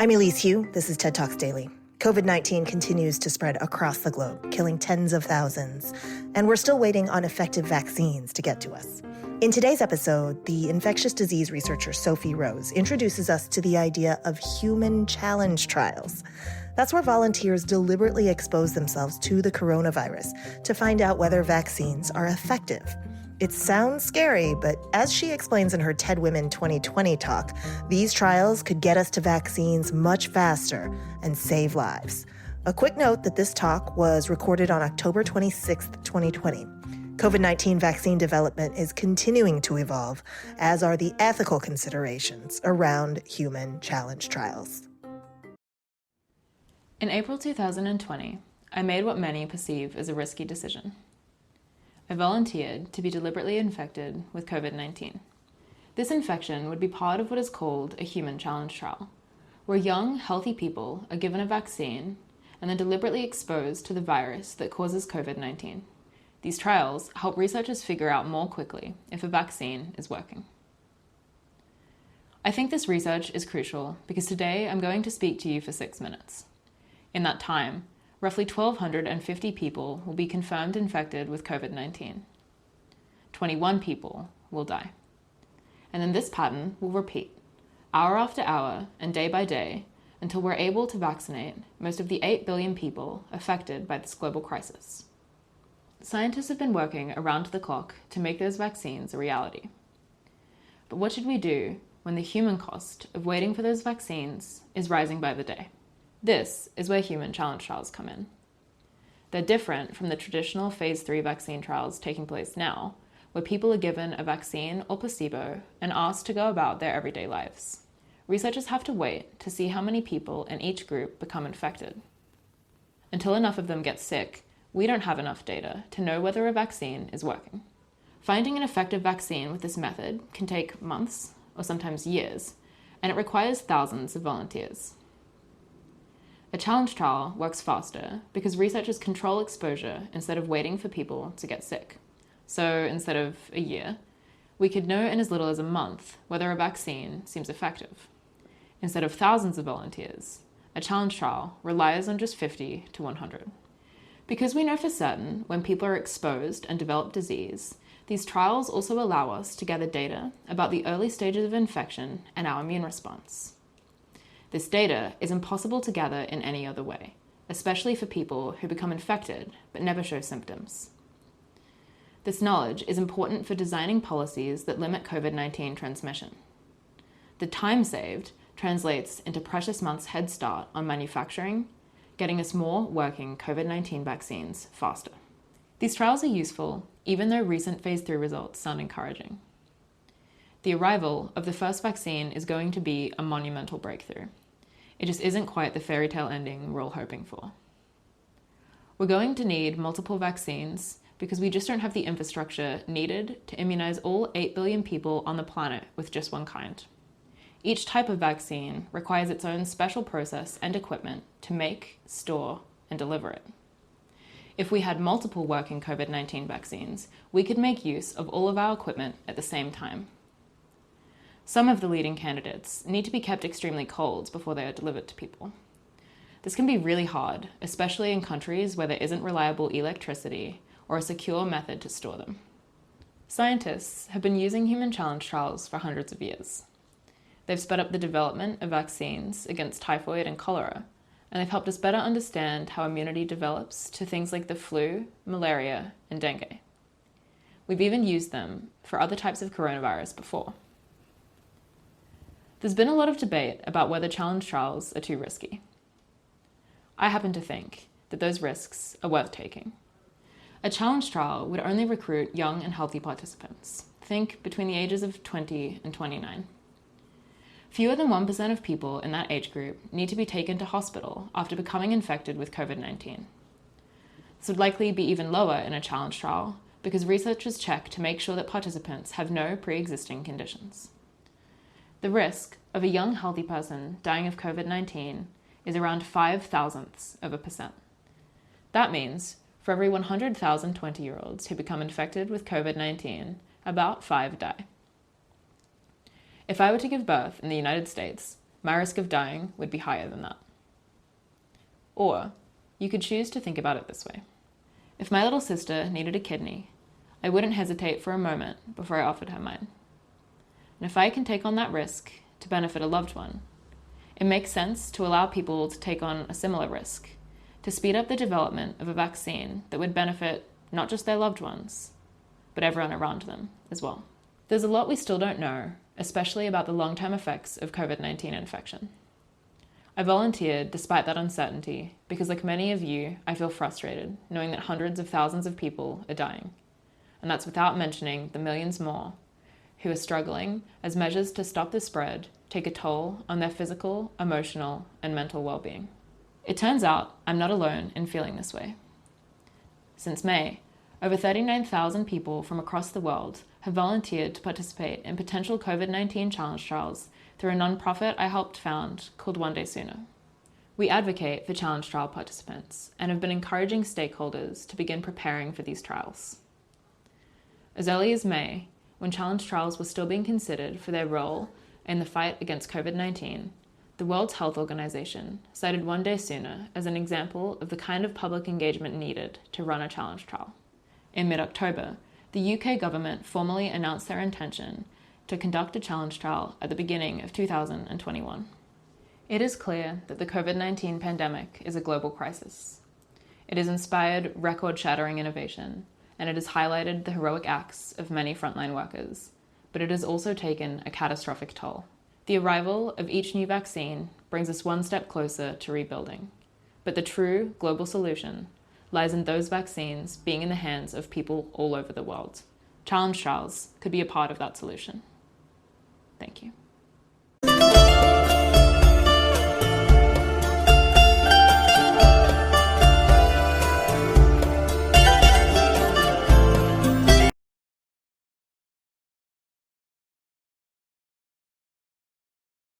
I'm Elise Hu. This is TED Talks Daily. COVID-19 continues to spread across the globe, killing tens of thousands, and we're still waiting on effective vaccines to get to us. In today's episode, the infectious disease researcher Sophie Rose introduces us to the idea of human challenge trials. That's where volunteers deliberately expose themselves to the coronavirus to find out whether vaccines are effective. It sounds scary, but as she explains in her TED Women 2020 talk, these trials could get us to vaccines much faster and save lives. A quick note that this talk was recorded on October 26, 2020. COVID-19 vaccine development is continuing to evolve, as are the ethical considerations around human challenge trials. In April 2020, I made what many perceive as a risky decision. I volunteered to be deliberately infected with COVID-19. This infection would be part of what is called a human challenge trial, where young, healthy people are given a vaccine and then deliberately exposed to the virus that causes COVID-19. These trials help researchers figure out more quickly if a vaccine is working. I think this research is crucial because today I'm going to speak to you for 6 minutes. In that time, roughly 1,250 people will be confirmed infected with COVID-19. 21 people will die. And then this pattern will repeat, hour after hour and day by day, until we're able to vaccinate most of the 8 billion people affected by this global crisis. Scientists have been working around the clock to make those vaccines a reality. But what should we do when the human cost of waiting for those vaccines is rising by the day? This is where human challenge trials come in. They're different from the traditional phase 3 vaccine trials taking place now, where people are given a vaccine or placebo and asked to go about their everyday lives. Researchers have to wait to see how many people in each group become infected. Until enough of them get sick, we don't have enough data to know whether a vaccine is working. Finding an effective vaccine with this method can take months or sometimes years, and it requires thousands of volunteers. A challenge trial works faster because researchers control exposure instead of waiting for people to get sick. So instead of a year, we could know in as little as a month whether a vaccine seems effective. Instead of thousands of volunteers, a challenge trial relies on just 50 to 100. Because we know for certain when people are exposed and develop disease, these trials also allow us to gather data about the early stages of infection and our immune response. This data is impossible to gather in any other way, especially for people who become infected but never show symptoms. This knowledge is important for designing policies that limit COVID-19 transmission. The time saved translates into precious months' head start on manufacturing, getting us more working COVID-19 vaccines faster. These trials are useful, even though recent phase 3 results sound encouraging. The arrival of the first vaccine is going to be a monumental breakthrough. It just isn't quite the fairy tale ending we're all hoping for. We're going to need multiple vaccines because we just don't have the infrastructure needed to immunize all 8 billion people on the planet with just one kind. Each type of vaccine requires its own special process and equipment to make, store, and deliver it. If we had multiple working COVID-19 vaccines, we could make use of all of our equipment at the same time. Some of the leading candidates need to be kept extremely cold before they are delivered to people. This can be really hard, especially in countries where there isn't reliable electricity or a secure method to store them. Scientists have been using human challenge trials for hundreds of years. They've sped up the development of vaccines against typhoid and cholera, and they've helped us better understand how immunity develops to things like the flu, malaria, and dengue. We've even used them for other types of coronavirus before. There's been a lot of debate about whether challenge trials are too risky. I happen to think that those risks are worth taking. A challenge trial would only recruit young and healthy participants. Think between the ages of 20 and 29. Fewer than 1% of people in that age group need to be taken to hospital after becoming infected with COVID-19. This would likely be even lower in a challenge trial because researchers check to make sure that participants have no pre-existing conditions. The risk of a young, healthy person dying of COVID-19 is around 0.005%. That means for every 100,000 20-year-olds who become infected with COVID-19, about 5 die. If I were to give birth in the United States, my risk of dying would be higher than that. Or you could choose to think about it this way. If my little sister needed a kidney, I wouldn't hesitate for a moment before I offered her mine. And if I can take on that risk to benefit a loved one, it makes sense to allow people to take on a similar risk, to speed up the development of a vaccine that would benefit not just their loved ones, but everyone around them as well. There's a lot we still don't know, especially about the long-term effects of COVID-19 infection. I volunteered despite that uncertainty because, like many of you, I feel frustrated knowing that hundreds of thousands of people are dying. And that's without mentioning the millions more who are struggling as measures to stop the spread take a toll on their physical, emotional, and mental well-being. It turns out I'm not alone in feeling this way. Since May, over 39,000 people from across the world have volunteered to participate in potential COVID-19 challenge trials through a nonprofit I helped found called One Day Sooner. We advocate for challenge trial participants and have been encouraging stakeholders to begin preparing for these trials. As early as May, when challenge trials were still being considered for their role in the fight against COVID-19, the World Health Organization cited One Day Sooner as an example of the kind of public engagement needed to run a challenge trial. In mid-October, the UK government formally announced their intention to conduct a challenge trial at the beginning of 2021. It is clear that the COVID-19 pandemic is a global crisis. It has inspired record-shattering innovation, and it has highlighted the heroic acts of many frontline workers, but it has also taken a catastrophic toll. The arrival of each new vaccine brings us one step closer to rebuilding, but the true global solution lies in those vaccines being in the hands of people all over the world. Challenge trials could be a part of that solution. Thank you.